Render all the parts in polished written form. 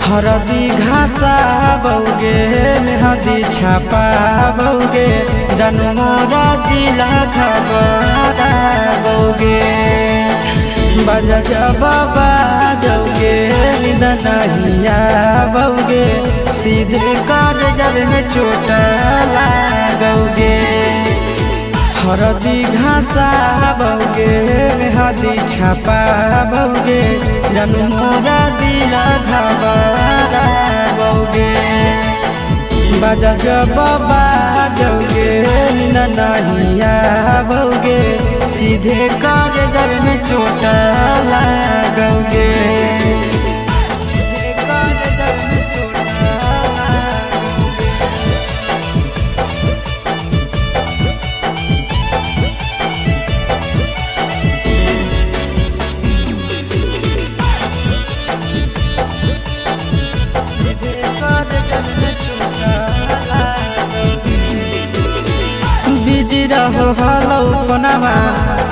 हरदी घासा बौगे मेहदी छापा बौगे जनमोरा दिला खबरा बौगे बजा जब बाजोगे नींद नहीं आवोगे सीधे कर जब में चोट लागोगे। हरदी घासा बौगे मेहदी छापा बौगे जनमोरा दिला घबरा बौगे बजा जब बाजोगे नींद नहीं आवोगे सीधे कर जब में चोट लागोगे। बिजी रहो हलो पनावा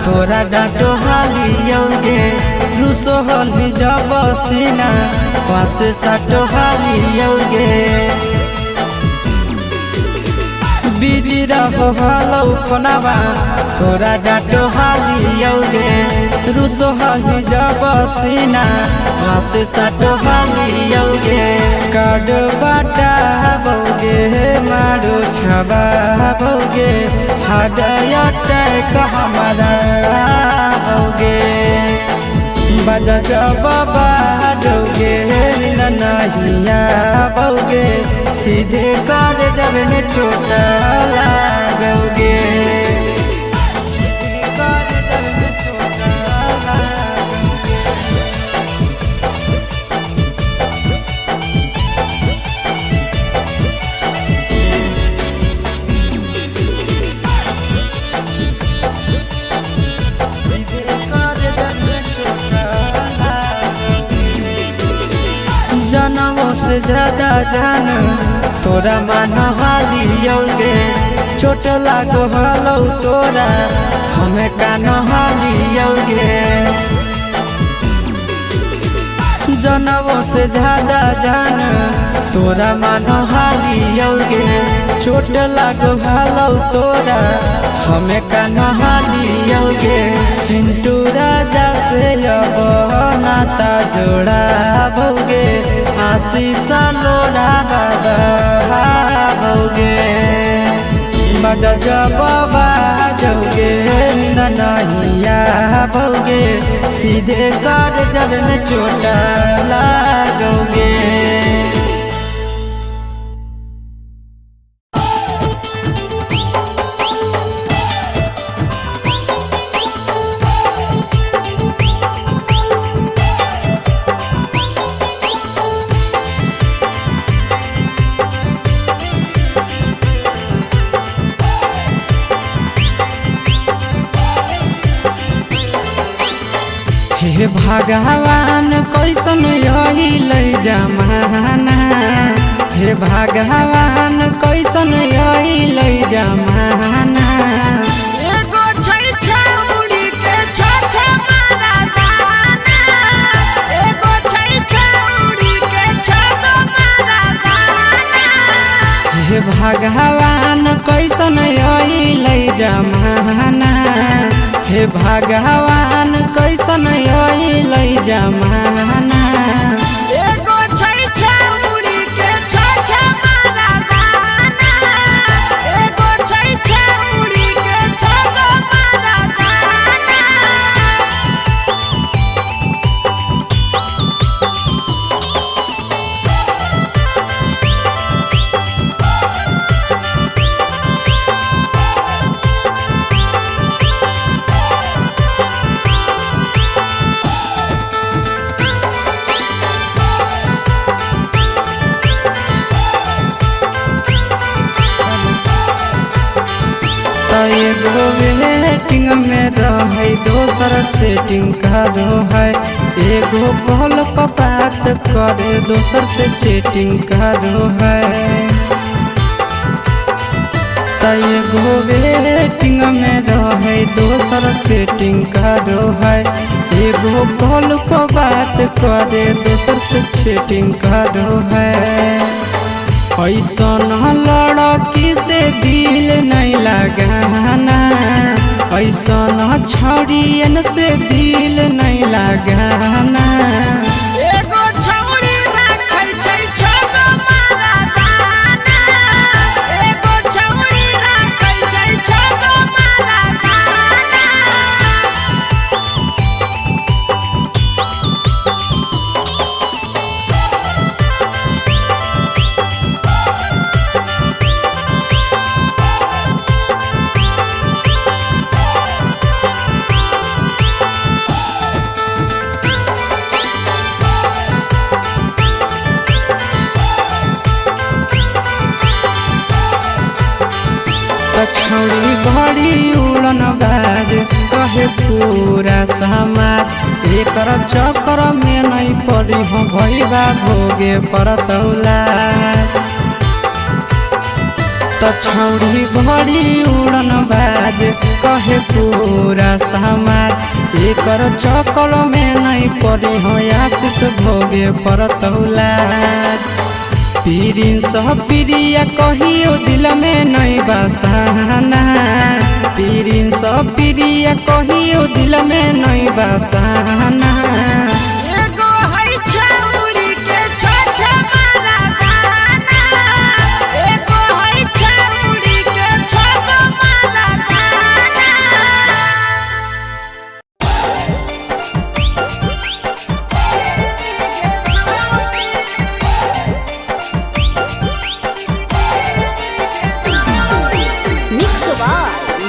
तोरा डांटो हालियोगे रूसो हली जब सीना पासे साटो हालियोगे। बिजी रहो हलो पनावा तोरा डांटो हालियोगे रूसो हली जब सीना पासे साटो हालियोगे। काड बाटा बौगे मारो छबा बौगे हाडया टैक हमारा बौगे बजा जब बाजोगे नींद नहीं आवोगे सीधे कर जब में चोट लागोगे। जनमों से ज्यादा जान तोरा मान हालियोगे चोट लागो हलो तोरा हमें कान हालियोगे। जनमों से ज्यादा जान तोरा मान हालियोगे चोट लागो हलो तोरा हमें कान हालियोगे। चिंटू राजा से अब नाता जोड़ा बौगे आशीष लोड़ा बाबा बौगे बजा जब बाजोगे नींद नहीं आवोगे सीधे कर जब में चोट लागोगे। हे भगवान कैसन यही ले जमाना हे भगवान कैसन यही ले जमाना। एगो छै छौड़ी के छ मारा दाना एगो छै छौड़ी के छ मारा दाना। हे भगवान कैसन यही ले जमाना हे भगवान कैसन यही ले जमाना। एगो छै छौड़ी के छ मारा दाना एगो छै छौड़ी के छ मारा दाना। एगो वेटिंग में रहे दोसर सेटिंग करो है एगो कॉल पर बात करे दोसर से चैटिंग करो है। एगो वेटिंग में रहे दोसर सेटिंग करो है एगो कॉल पर बात करे दोसर से चैटिंग करो है। ऐसन लड़की से दिल नहीं लगाना, ऐसन छड़ियन से दिल नहीं लगाना। एगो छौड़ी राखै छै छगो मरदाना, एगो छौड़ी राखै छै छगो मरदाना। छौड़ी बड़ी उड़न बाज कहे पूरा समाज, एकर चक्कर में नहीं पड़ी हो भैया भोगे परतौला। छौड़ी बड़ी उड़न बाज कहे पूरा समाज, एकर चक्कर में नहीं पड़ी हो आशीष भोगे परतौला। पीरिन सह प्रिया कहियो दिल में नहीं बसाना, पीरिन सह प्रिया कहियो दिल में नहीं बसाना। एगो है छौड़ी के छ मरदाना, एगो है छौड़ी के छगो मरदाना।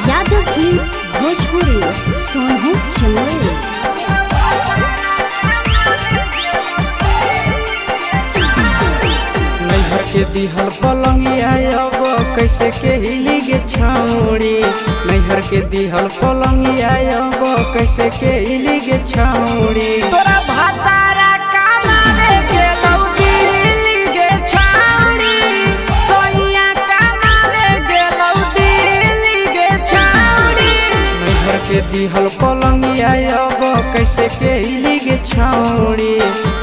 यादव फिल्म्स भोजपुरी सोनू चंदेल। नैहर के दिहल पलंगिया अब कैसे के हिली गे छौड़ी, नैहर के दिहल पलंगिया अब कैसे के हिली गे छौड़ी। तोरा भातारा कमावे गेलौ दिल्ली गे छौड़ी, सोइया कमावे गेलौ दिल्ली गे छौड़ी। नैहर के दिहल पलंगिया अब कैसे के हिली गे छौड़ी,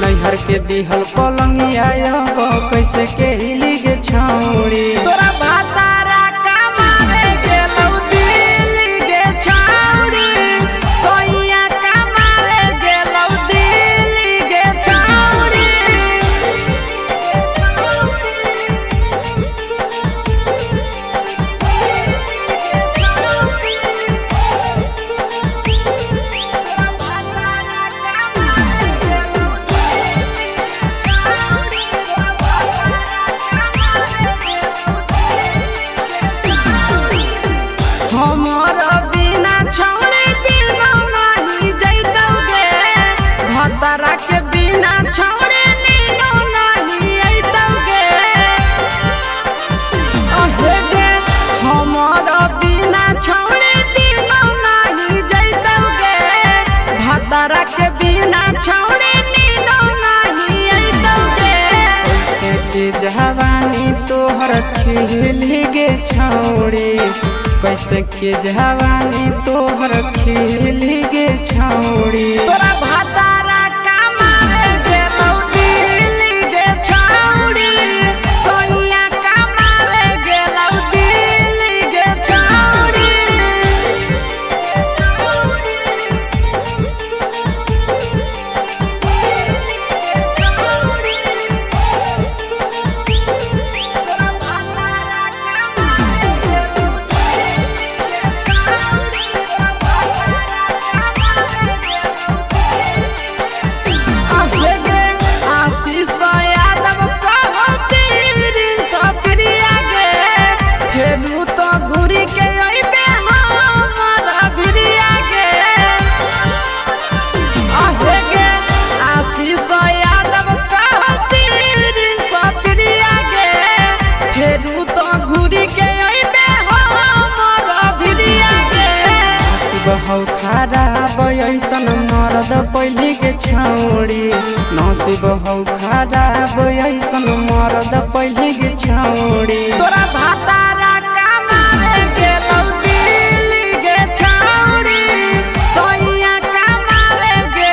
नैहर के दिहल पलंगिया अब कैसे के हिली गे छौड़ी। तोरा भातारा कमावे गेलौ दिल्ली गे छौड़ी, सोइया कमावे गेलौ दिल्ली गे छौड़ी। हमर बिना छौड़ी दिनो नहीं जैतौगे, भतरा के बिना छौड़ी नीनो नहीं अइतौगे। अहे गे हमर बिना छौड़ी दिनो नहीं जैतौगे, भतरा के बिना छौड़ी नीनो नहीं अइतौगे। कैसे के जवानी तोहर खिली गे छौड़ी, कैसे के जवानी तोहर खिली गे छौड़ी। तोरा भातारा कमावे गेलौ दिल्ली गे छौड़ी, सोइया कमावे गेलौ दिल्ली गे छौड़ी। बहौ खराब ऐसन मरद पहली के छौड़ी, नसीब हौ खराब ऐसन मरद पहली के छौड़ी। तोरा भातारा कमावे गेलौ दिल्ली गे छौड़ी, सोइया कमावे गे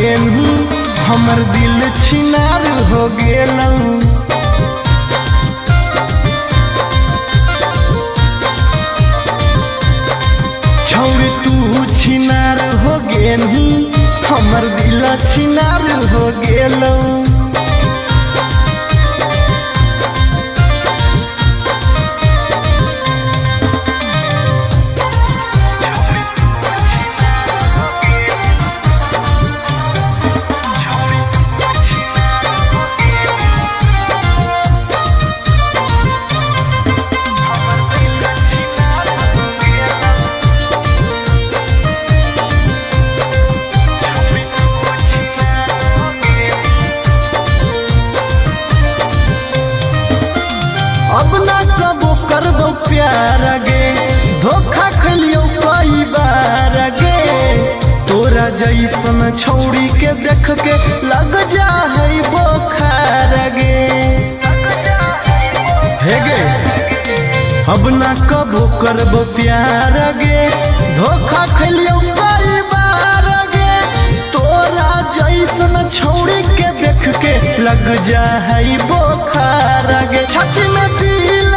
गेलू हमर दिल छिनार हो गेलू। छौरी तू छिनार हो गेलू हमर दिल छिनार हो गेलू। अब ना कबो करबो प्यार गे धोखा खलियो कई बार गे। तोरा जैसन छौड़ी के देख के लग जा है बोखार गे। हे गे अब ना कबो करबो प्यार गे धोखा खलियो कई बार गे। तोरा जैसन छौड़ी के देख के लग जा है बोखार गे। छाती में दिल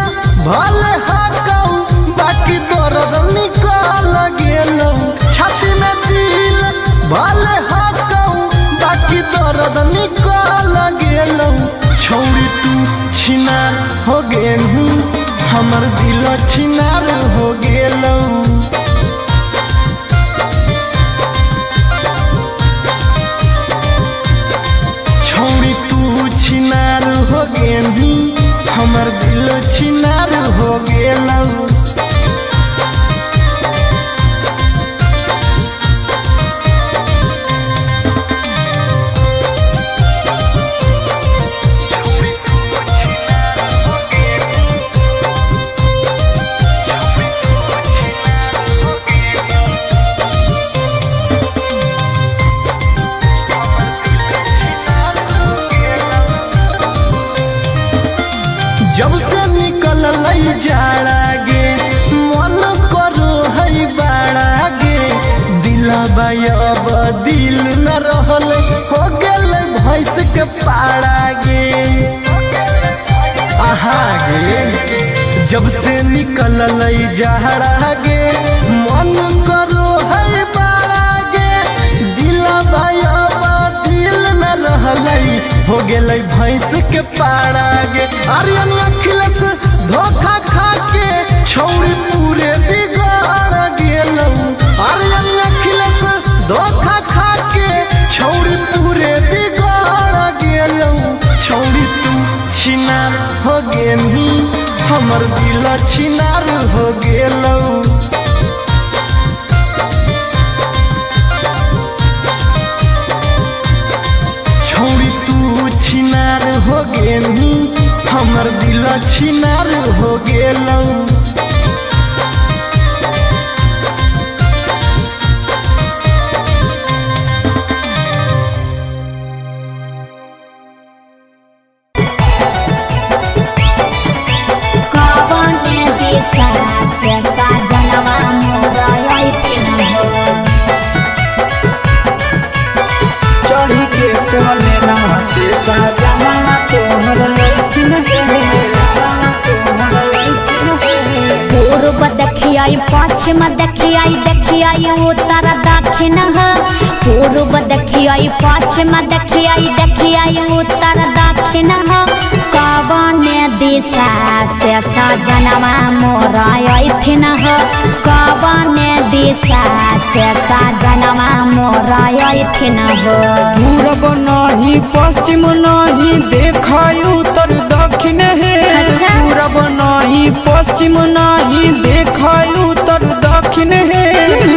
भले हाकऊ बाकी दर्द निकल गेलौ। छाती में दिल भले हाकऊ बाकी दर्द निकल गेलौ। छौड़ी तू छिनार हो गेलू हमर दिल छिनार हो गेलौ। छौड़ी तू छिनार हो गेलू हमर दिल छिनार हो गेलौ। जब से निकल लई जाड़ा गे मन करो है बाड़ा गे। दिलबा अब दिल न रहल हो गेल भैंस के पाड़ा गे। आहा गे जब से निकल लई जाड़ा गे मन करो है बाड़ा गे। दिलबा अब दिल न रहल हो गेल भैंस के पाड़ा गे। आर्यन अखिलेश धोखा खा के छौड़ी पूरे बिगाड़ गेलौ। आर्यन अखिलेश धोखा खा के छौड़ी पूरे बिगाड़ गेलौ। छौड़ी तू छिनार हो गेलू हमर दिल छिनार हो गेलौ। छौड़ी तू छिनार हो गेलू हमर दिल छिनार हो गेलौ। चढ़ी के टोले ना से साजना तोहर लैठिन पूर्व देखियाई पश्चिम देखियाई उत्तर दक्षिण पूर्व देखियाई पश्चिम देखियाई उत्तर दक्षिण कवन दिशा से सजनवा मोरा अइथिन कवन दिशा से सजनवा मोरा अइथिन पूरब नहीं पश्चिम नहीं देखाई उत्तर दक्षिण है। अच्छा? पूरब नहीं पश्चिम नहीं देखाई उत्तर दक्षिण है।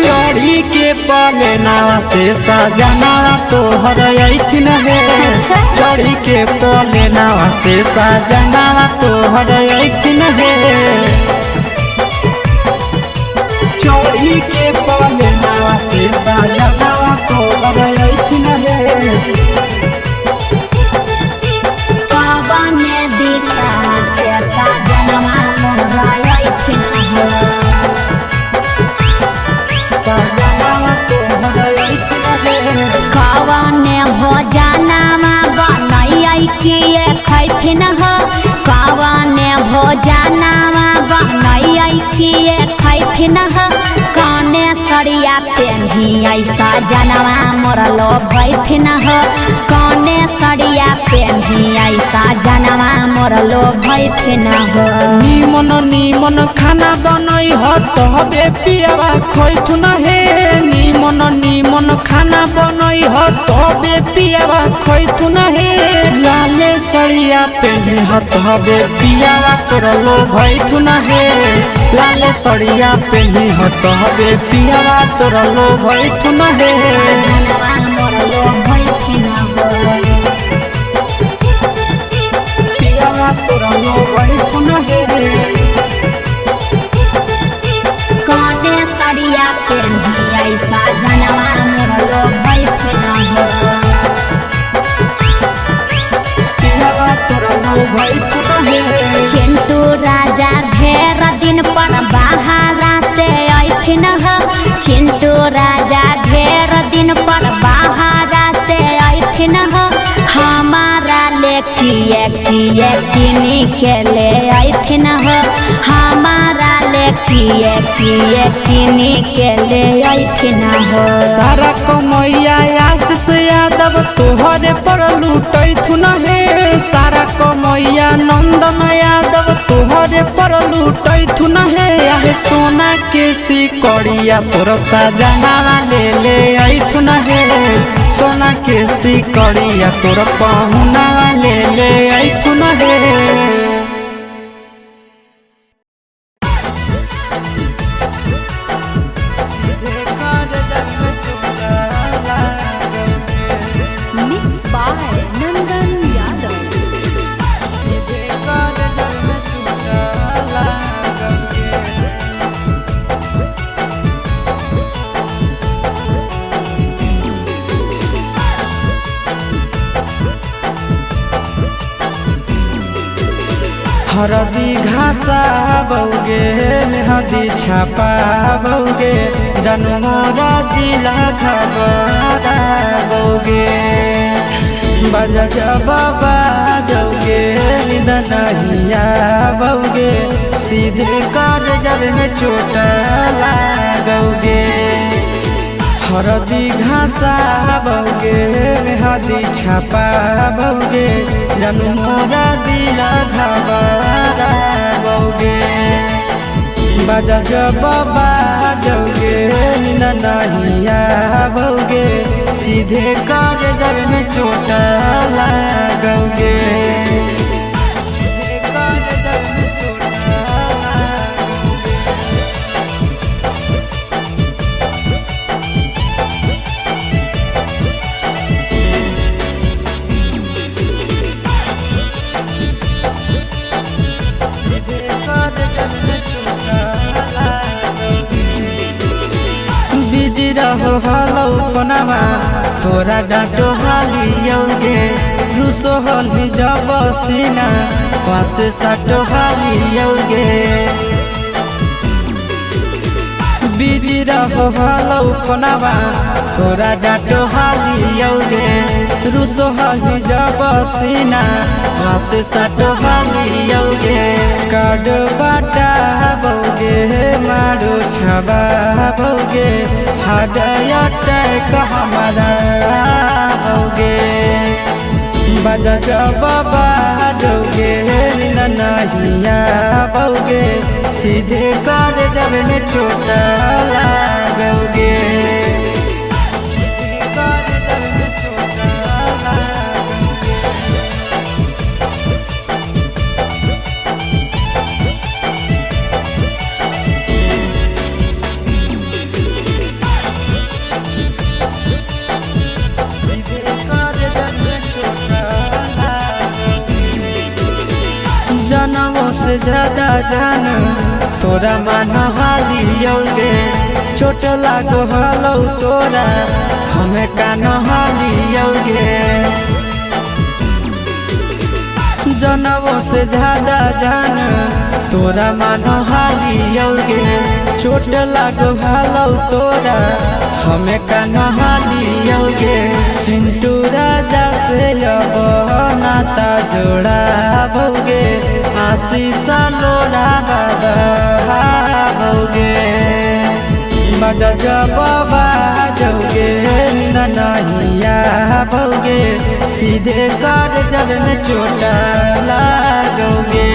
चढ़ी के पलेना से सजना तोहर अइथिन है। अच्छा? चढ़ी के पलेना से सजना तोहर अइथिन है। चढ़ी के पलेना से सजना तोहर अइथिन है। कवन दिशा से सजनवा मोरा अइथिन सजना तोहर अइथिन है। कवन ऐसा जनवा मोरलो भैथिन हो कौने सड़िया पेन्ही ऐसा जनवा मोरलो भैथिन हो निमन निमन खाना बनई हो तबे पियावा खैथुन हे निमन निमन खाना बनई हो तबे पियावा खैथुन हे लाले सड़िया पेन्ही हो तबे पियावा तोरलो भैथुन हे लाले सड़िया पेन्ही हो तबे पियावा तोरलो भैथुन हे जनवा मोरलो भैथिन हो पियावा तोरलो भैथुन हे कौने सड़िया पेन्ही ऐसा जनवा मोरलो भैथिन हो पियावा तोरलो भैथुन हे चिंटू राजा ढेर दिन पर बाहरा से ऐथिन हो चिंटू राजा ढेर दिन पर बाहरा से ऐथिन हो हमारा ले किए किए किनी के ले ऐथिन हो हमारा ले किए किए किनी के ले ऐथिन हो सारा कमैया आशीष यादव तोहरे पर लूटैथुन हे सारा कमैया नंदन यादव तोहरे पर लूटैथुन हे आहे सोना के सिकड़िया तोर सजना ले ऐथुन हे सोना के सिकड़िया तोर पहुना ले ऐथुन हे Mixed by Nandan Yadav हरदी घासा बौगे मेहदी छापा बौगे जनमोरा जिला खबरा बौगे बजा बाबा जौगे निदनहिया बौगे सीधे कर जब में चोट लागोगे हरदी घासा बौगे मेहदी छापा बौगे जनमोरा दिला घबरा बौगे बजा बाबा जौगे नहिया बौगे सीधे कर जब में चोट लागोगे बिजी रहो हलो कोनामा तोरा डांटो हालियोगे रूसो हली जब सीना पासे साटो हालियोगे बिजी रहो हलो कोनामा तोरा डांटो हालियोगे रूसो हली जब सीना पासे साटो हालियोगे काड बाटा बौगे मारो छबा बौगे हाडया टैक हमारा बौगे बजा बाबा जौगे नहिया बौगे सीधे कर जब में चोट लागोगे जनमों से ज्यादा जान तोरा मान हालियोगे चोट लागो हलो तोरा हमें कान हालियोगे जनमों से ज्यादा जान तोरा मान हालियोगे चोट लागो हलो तोरा हमें कान हालियोगे चिंटू राजा से अब नाता जोड़ा भोगे आशीष लोड़ा बाबा भोगे बजा बाबा जोगे सीधे कर जब में चोट लागोगे।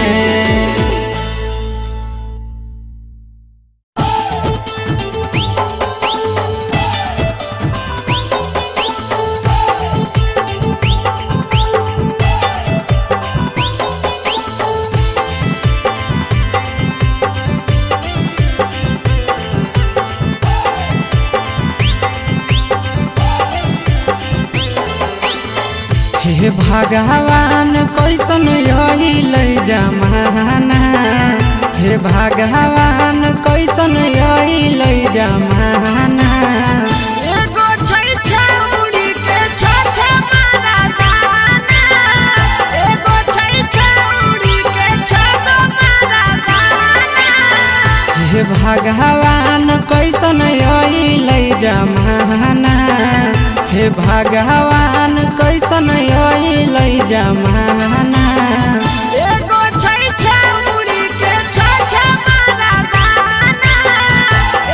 हे भगवान कैसन यही लै जमाना, हे भगवान कैसन यही लै जमाना। एगो छै छौड़ी के छ मारा दाना, एगो छै छौड़ी के छ मारा दाना। हे भगवान कैसन यही लै जमाना, हे भगवान कैसन यही लै जमाना। एगो छै छौड़ी के छ मारा दाना,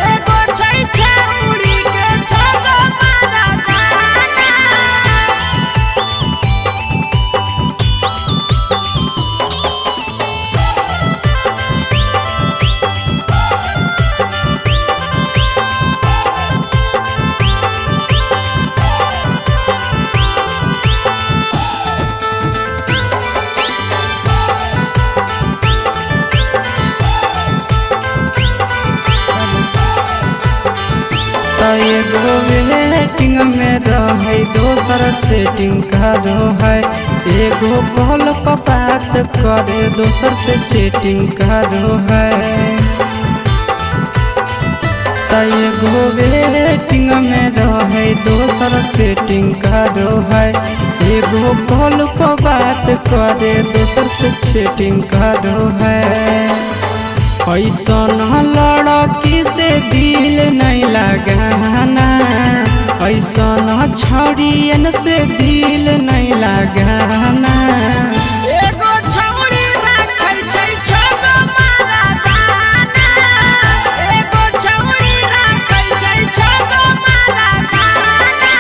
एगो छै छौड़ी के छ मारा दाना। एगो वेटिंग में रहे दोसर सेटिंग करो है, एगो कॉल पर बात करे दोसर से चैटिंग करो है। एगो वेटिंग में रहे दोसर सेटिंग करो है, एगो कॉल पर बात करे दोसर से चैटिंग करो है। ऐसन लड़की से दिल नहीं लगाना, ऐसन छड़ियन से दिल नहीं लगाना। एगो छौड़ी राखै छै छ मारा दाना, एगो छौड़ी राखै छै छ मारा दाना।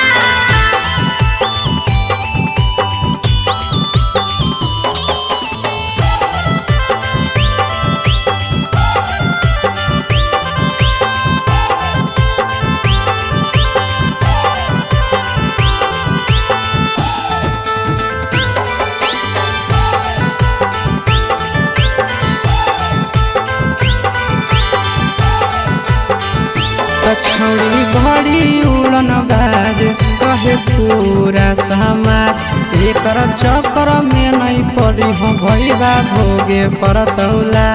छौड़ी बड़ी उड़न बाज कहे पूरा समाज, एकर चक्कर में नहीं पड़ी हो भैया भोगे परतौला।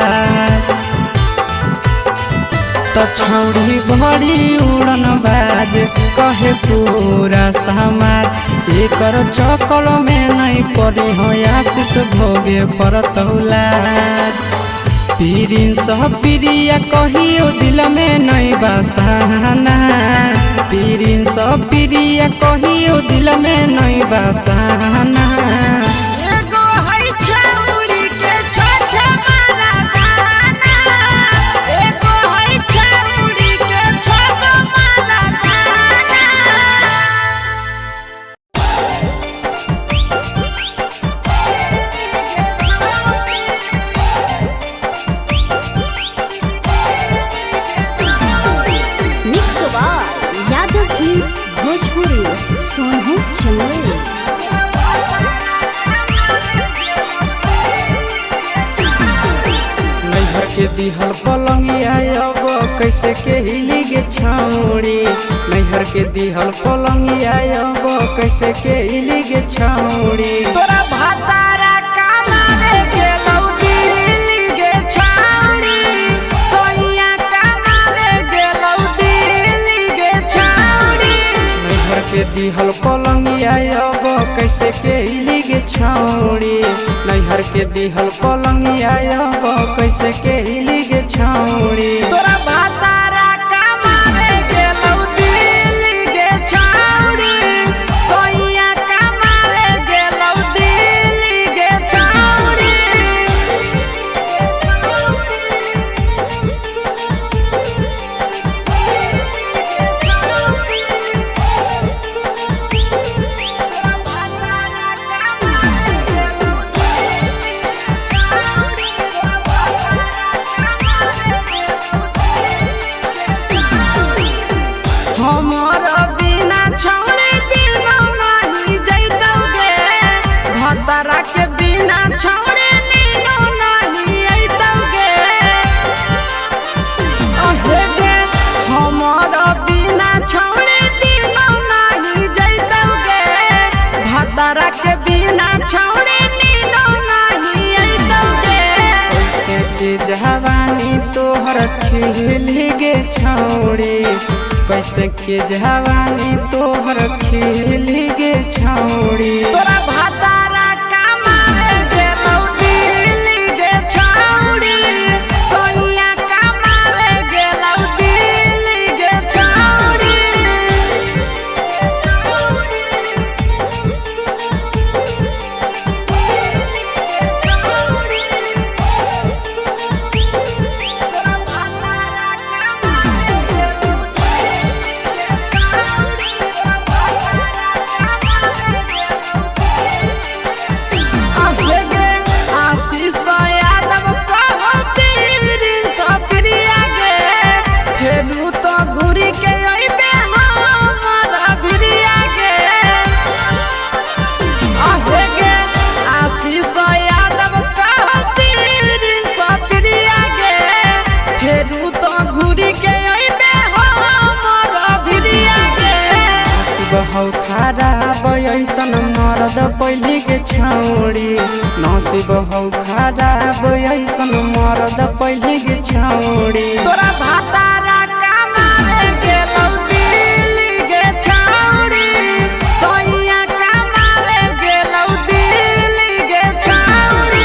छौड़ी बड़ी उड़न बाज कहे पूरा समाज, एकर चक्कर में नहीं पड़ी हो आशीष भोगे परतौला। प्रिंस प्रिया कहियो दिल में नहीं बसाना, प्रिंस प्रिया कहियो दिल में नहीं बसाना। एगो है छौड़ी के छ मारा दाना, एगो है छौड़ी के छ मारा दाना। भोजपुरी सोनू चंदेल। नैहर के दिहल पलंगिया अब कैसे के हिली गे छौड़ी, नैहर के दिहल पलंगिया अब कैसे के हिली गे छौड़ी। तोरा भातारा कमावे गेलौ दिल्ली गे छौड़ी, सोनिया कमावे गेलौ दिल्ली गे छौड़ी। नैहर के दिहल पलंगिया अब कैसे के हिली गे छौड़ी, नैहर के दिहल पलंगिया अब कैसे के हिली गे छौड़ी। तोरा भातारा कमावे गेलौ दिल्ली गे छौड़ी, सोनिया कमावे गेलौ दिल्ली गे छौड़ी। तोहरा के बिना छौड़ी नीनो नहीं अइतौगे। कैसे के जवानी तोहर खिल गे छौड़ी, कैसे के जवानी तोहर खिल गे छौड़ी। तोरा भातारा कमावे गेलौ दिल्ली गे छौड़ी, सोनिया कमावे गेलौ दिल्ली गे छौड़ी। हौ खराब ऐसन मरद पहले के छौड़ी, नसीब हौ खराब ऐसन मरद पहले के छौड़ी। तोरा भातारा कमावे गेलौ दिल्ली गे छौड़ी, सोनिया कमावे गेलौ दिल्ली गे छौड़ी।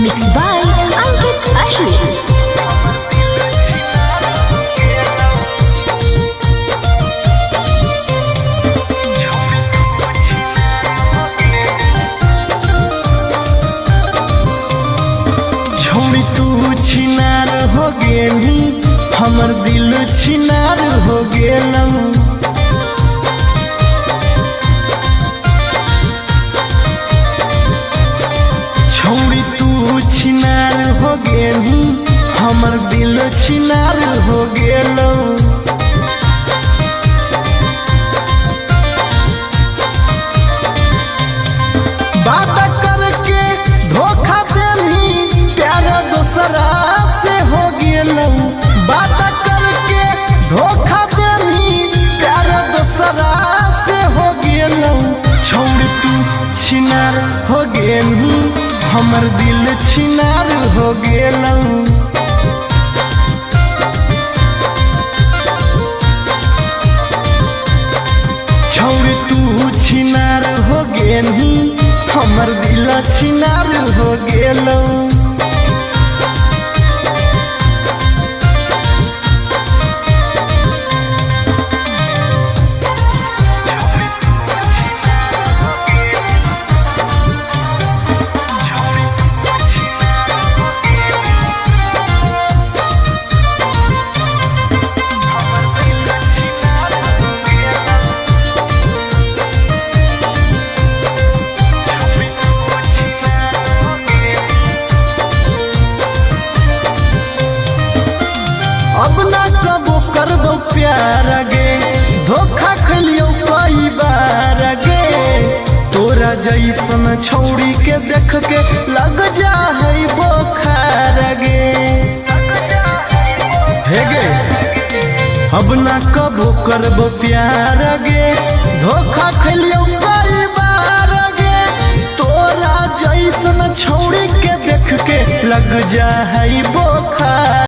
Mixed by Ankit Ahir. छोड़ी तू छिनार हो गेली, हमर दिल छिनार हो गेलौ। छोड़ी तू छिनार हो गेली, हमर दिल छिनार हो गेलौ। बात करके धोखा देनी, प्यार दूसरा से हो गेलौ। बात करके धोखा देनी, प्यार दूसरा से हो गेलौ। छोड़ तू छिनार हो गेली, हमर दिल छिनार हो गेलौ। छोड़ तू छिनार हो गेली, हमर दिल छिनार हो गेलौ। अब ना कबो करबो प्यार गे, धोखा खलियो कई बार गे। तोरा जैसन छौड़ी के देख के लग जा है बोखार गे। हे गे अब ना कबो करबो प्यार गे, धोखा खलियो कई बार गे। तोरा जैसन छौड़ी के देख के लग जा है बोखार।